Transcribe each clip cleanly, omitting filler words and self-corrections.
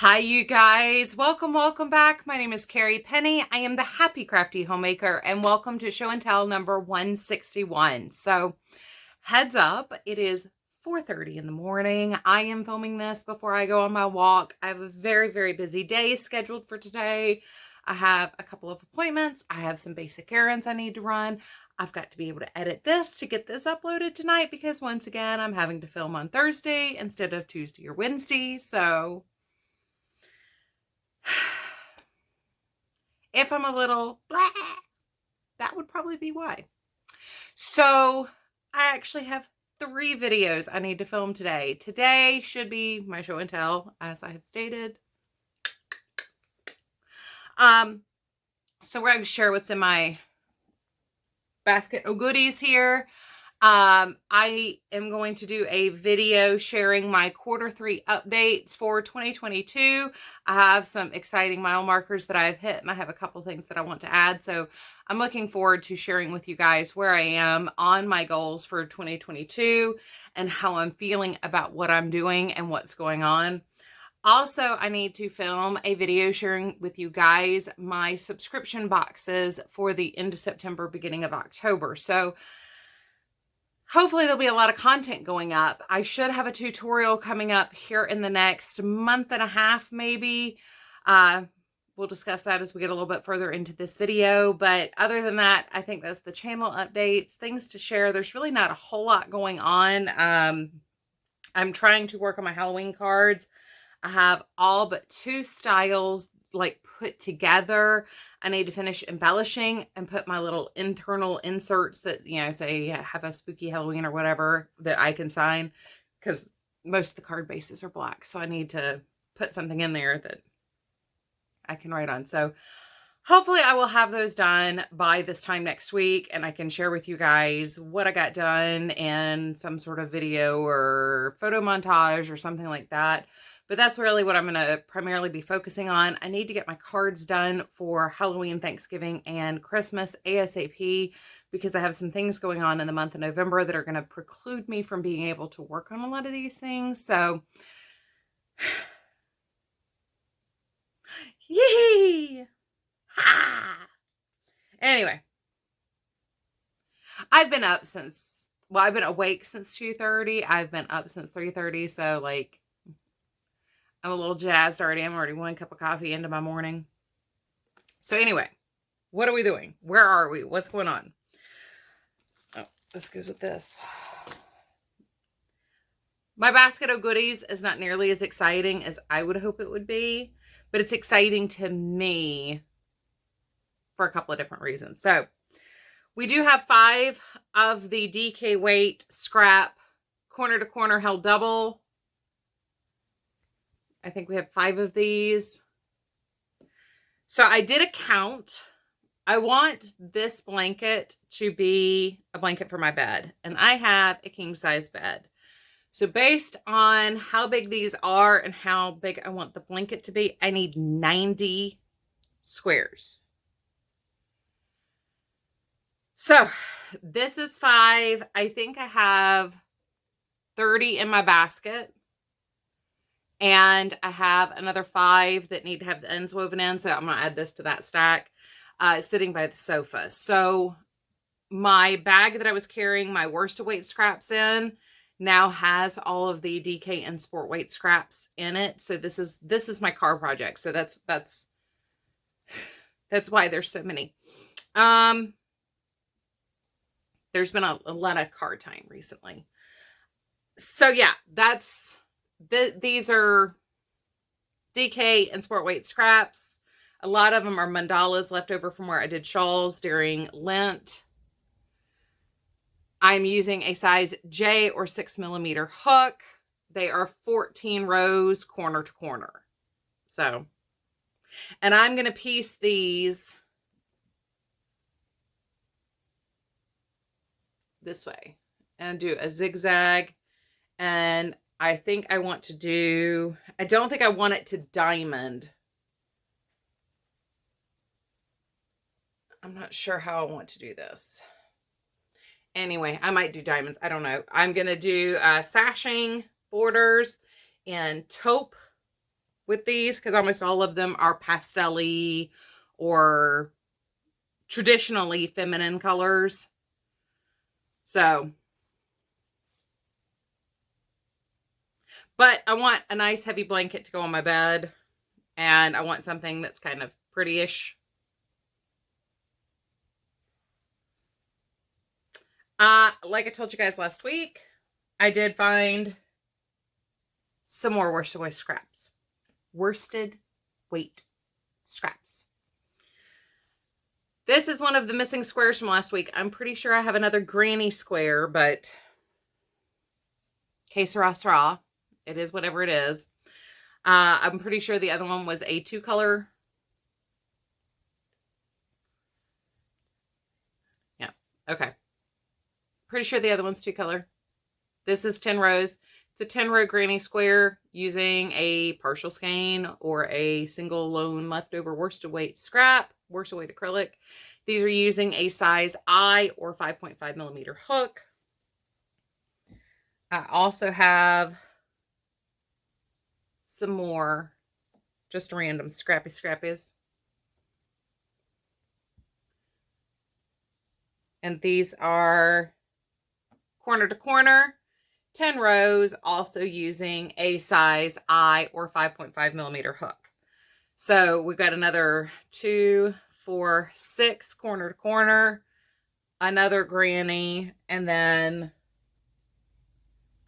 Hi, you guys. Welcome back. My name is Carrie Penny. I am the Happy Crafty Homemaker, and welcome to Show and Tell number 161. So, heads up, it is 4:30 in the morning. I am filming this before I go on my walk. I have a very busy day scheduled for today. I have a couple of appointments. I have some basic errands I need to run. I've got to be able to edit this to get this uploaded tonight because once again, I'm having to film on Thursday instead of Tuesday or Wednesday. So if I'm a little blah, that would probably be why. So I actually have 3 videos I need to film today. Today should be my show and tell, as I have stated. So we're going to share what's in my basket of goodies here. I am going to do a video sharing my Q3 updates for 2022. I have some exciting mile markers that I've hit, and I have a couple things that I want to add. So I'm looking forward to sharing with you guys where I am on my goals for 2022 and how I'm feeling about what I'm doing and what's going on. Also, I need to film a video sharing with you guys my subscription boxes for the end of September, beginning of October. So hopefully there'll be a lot of content going up. I should have a tutorial coming up here in the next month and a half, maybe. We'll discuss that as we get a little bit further into this video. But other than that, I think that's the channel updates, things to share. There's really not a whole lot going on. I'm trying to work on my Halloween cards. I have all but 2 styles like put together. I need to finish embellishing and put my little internal inserts that, say have a spooky Halloween or whatever that I can sign, because most of the card bases are black. So I need to put something in there that I can write on. So hopefully I will have those done by this time next week, and I can share with you guys what I got done in some sort of video or photo montage or something like that. But that's really what I'm going to primarily be focusing on. I need to get my cards done for Halloween, Thanksgiving, and Christmas ASAP, because I have some things going on in the month of November that are going to preclude me from being able to work on a lot of these things. So, yay! Ha! Anyway, I've been awake since 2:30. I've been up since 3:30. So like, I'm a little jazzed already. I'm already 1 cup of coffee into my morning. So anyway, what are we doing? Where are we? What's going on? Oh, this goes with this. My basket of goodies is not nearly as exciting as I would hope it would be, but it's exciting to me for a couple of different reasons. So we do have 5 of the DK weight scrap corner to corner held double. I think we have 5 of these. So I did a count. I want this blanket to be a blanket for my bed, and I have a king size bed. So based on how big these are and how big I want the blanket to be, I need 90 squares. So this is 5. I think I have 30 in my basket. And I have another 5 that need to have the ends woven in. So I'm going to add this to that stack, sitting by the sofa. So my bag that I was carrying my worsted weight scraps in now has all of the DK and sport weight scraps in it. So this is my car project. So that's why there's so many. There's been a lot of car time recently. So yeah, these are DK and sport weight scraps. A lot of them are mandalas left over from where I did shawls during Lent. I'm using a size J or 6mm hook. They are 14 rows corner to corner. So, and I'm going to piece these this way and do a zigzag. And I think I want to do, I don't think I want it to diamond. I'm not sure how I want to do this. Anyway, I might do diamonds. I don't know. I'm going to do sashing borders and taupe with these because almost all of them are pastel-y or traditionally feminine colors. So, but I want a nice heavy blanket to go on my bed, and I want something that's kind of pretty-ish. Like I told you guys last week, I did find some more worsted weight scraps. Worsted weight scraps. This is one of the missing squares from last week. I'm pretty sure I have another granny square, but que sera, sera. It is whatever it is. I'm pretty sure the other one was a 2-color. Yeah, okay. Pretty sure the other one's 2-color. This is 10 rows. It's a 10-row granny square using a partial skein or a single lone leftover worsted weight scrap, worsted weight acrylic. These are using a size I or 5.5 millimeter hook. I also have some more just random scrappies. And these are corner to corner, 10 rows, also using a size I or 5.5 millimeter hook. So we've got another 2, 4, 6 corner to corner, another granny, and then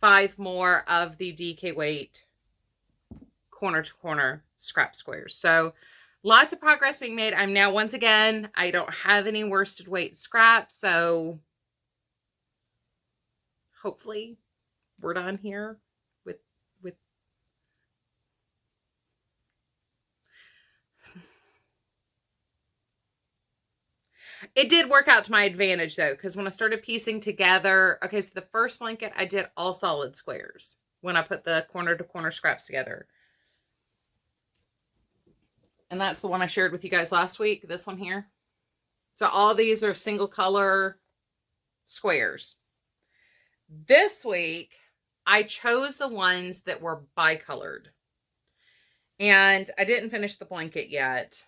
5 more of the DK weight corner to corner scrap squares. So lots of progress being made. I'm now, once again, I don't have any worsted weight scrap, so hopefully we're done here with It did work out to my advantage though, because when I started piecing together, okay, so the first blanket I did all solid squares when I put the corner to corner scraps together. And that's the one I shared with you guys last week, this one here. So all these are single color squares. This week, I chose the ones that were bicolored. And I didn't finish the blanket yet.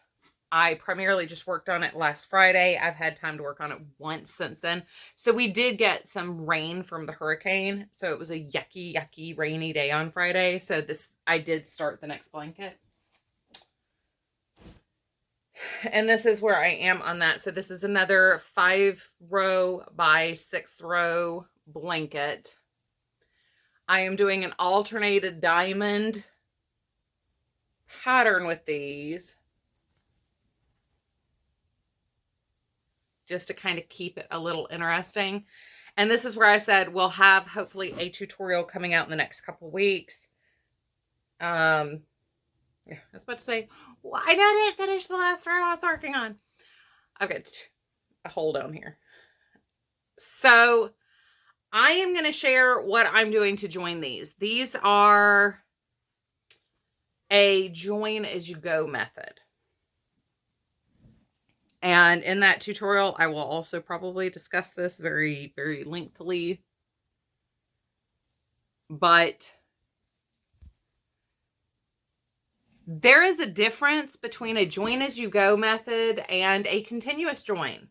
I primarily just worked on it last Friday. I've had time to work on it once since then. So we did get some rain from the hurricane. So it was a yucky, rainy day on Friday. So I did start the next blanket. And this is where I am on that. So this is another 5-row by 6-row blanket. I am doing an alternated diamond pattern with these, just to kind of keep it a little interesting. And this is where I said we'll have hopefully a tutorial coming out in the next couple weeks. Yeah, I was about to say, well, I didn't finish the last row I was working on. I've got a hole down here. So I am going to share what I'm doing to join these. These are a join as you go method. And in that tutorial, I will also probably discuss this very, very lengthily. But there is a difference between a join as you go method and a continuous join.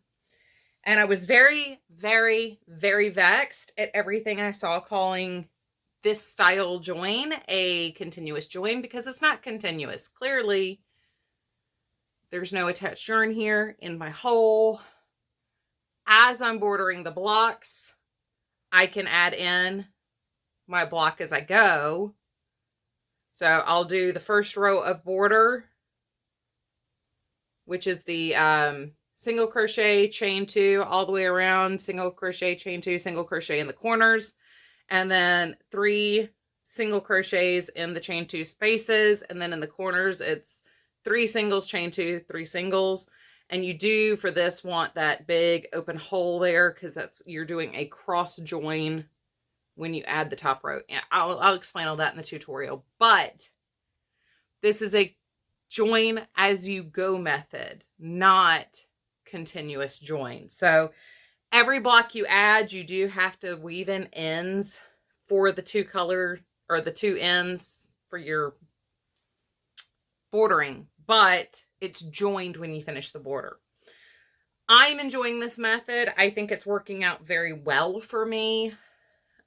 And I was very, very, very vexed at everything I saw calling this style join a continuous join, because it's not continuous. Clearly, there's no attached yarn here in my hole. As I'm bordering the blocks, I can add in my block as I go. So I'll do the first row of border, which is the single crochet, chain 2 all the way around, single crochet, chain 2, single crochet in the corners, and then 3 single crochets in the chain 2 spaces, and then in the corners it's 3 singles, chain 2, 3 singles. And you do for this want that big open hole there, because you're doing a cross join when you add the top row. And I'll explain all that in the tutorial, but this is a join as you go method, not continuous join. So every block you add, you do have to weave in ends for the 2 color, or the 2 ends for your bordering, but it's joined when you finish the border. I'm enjoying this method. I think it's working out very well for me.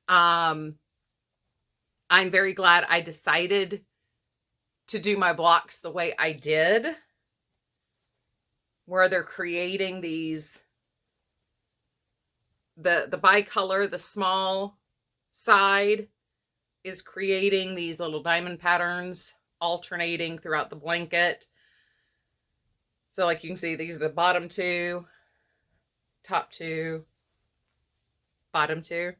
I'm very glad I decided to do my blocks the way I did, where they're creating these, the bicolor, the small side is creating these little diamond patterns alternating throughout the blanket. So like you can see, these are the bottom two, top two, bottom two.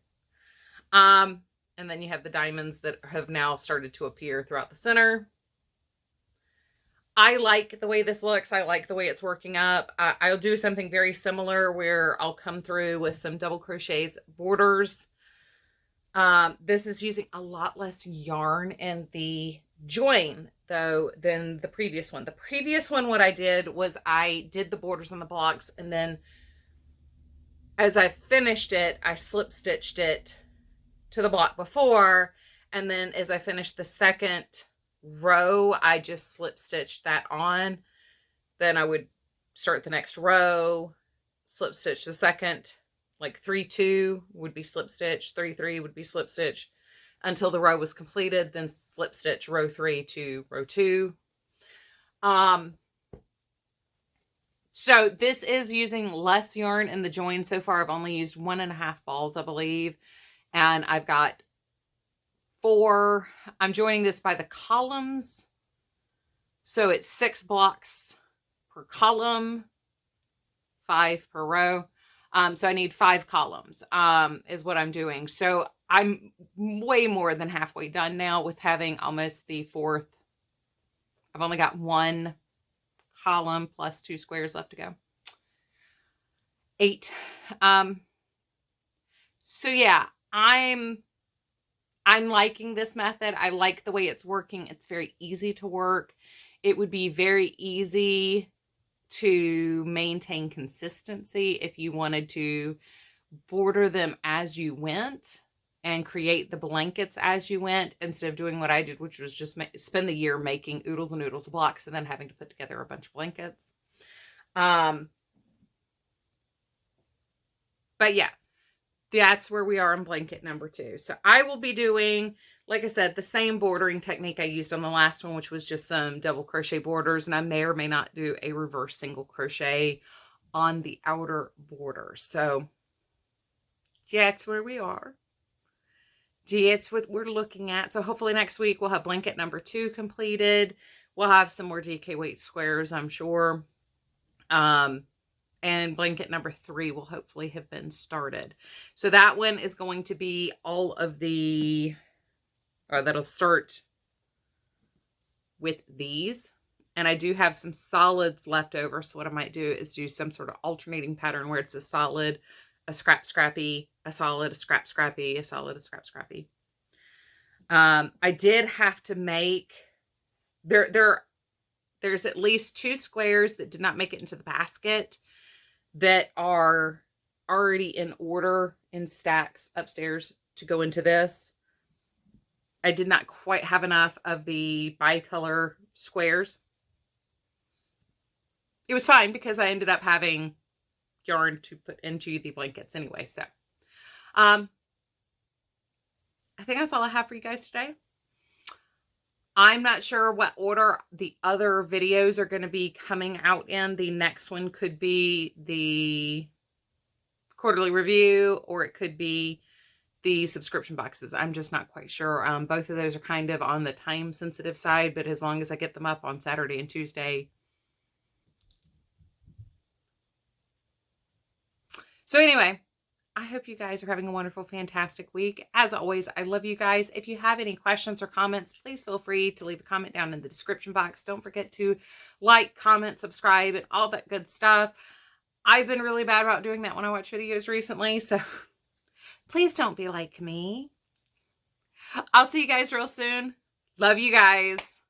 And then you have the diamonds that have now started to appear throughout the center. I like the way this looks. I like the way it's working up. I'll do something very similar where I'll come through with some double crochets borders. This is using a lot less yarn in the join though than the previous one. The previous one, what I did was I did the borders on the blocks, and then as I finished it, I slip stitched it to the block before, and then as I finished the second row, I just slip stitched that on. Then I would start the next row, slip stitch the second, like 3-2 would be slip stitch, 3-3 would be slip stitch until the row was completed, then slip stitch row 3 to row 2. So this is using less yarn in the join. So far I've only used 1.5 balls, I believe, and I've got 4. I'm joining this by the columns, so it's 6 blocks per column, 5 per row. So I need 5 columns is what I'm doing. So I'm way more than halfway done now with having almost the 4th. I've only got 1 column plus 2 squares left to go. 8. So yeah, I'm liking this method. I like the way it's working. It's very easy to work. It would be very easy to maintain consistency if you wanted to border them as you went and create the blankets as you went, instead of doing what I did, which was just spend the year making oodles and oodles of blocks and then having to put together a bunch of blankets. But yeah, that's where we are on blanket number 2. So I will be doing, like I said, the same bordering technique I used on the last one, which was just some double crochet borders. And I may or may not do a reverse single crochet on the outer border. So that's where we are. That's what we're looking at. So hopefully next week we'll have blanket number 2 completed. We'll have some more DK weight squares, I'm sure. And blanket number 3 will hopefully have been started. So that one is going to be all of the, or that'll start with these. And I do have some solids left over. So what I might do is do some sort of alternating pattern where it's a solid, a scrap scrappy, a solid, a scrap scrappy, a solid, a scrap scrappy. I did have to make, there's at least 2 squares that did not make it into the basket that are already in order in stacks upstairs to go into this. I did not quite have enough of the bicolor squares. It was fine because I ended up having yarn to put into the blankets anyway. So I think that's all I have for you guys today. I'm not sure what order the other videos are going to be coming out in. The next one could be the quarterly review, or it could be the subscription boxes. I'm just not quite sure. Both of those are kind of on the time sensitive side, but as long as I get them up on Saturday and Tuesday. So anyway, I hope you guys are having a wonderful, fantastic week. As always, I love you guys. If you have any questions or comments, please feel free to leave a comment down in the description box. Don't forget to like, comment, subscribe, and all that good stuff. I've been really bad about doing that when I watch videos recently, so please don't be like me. I'll see you guys real soon. Love you guys.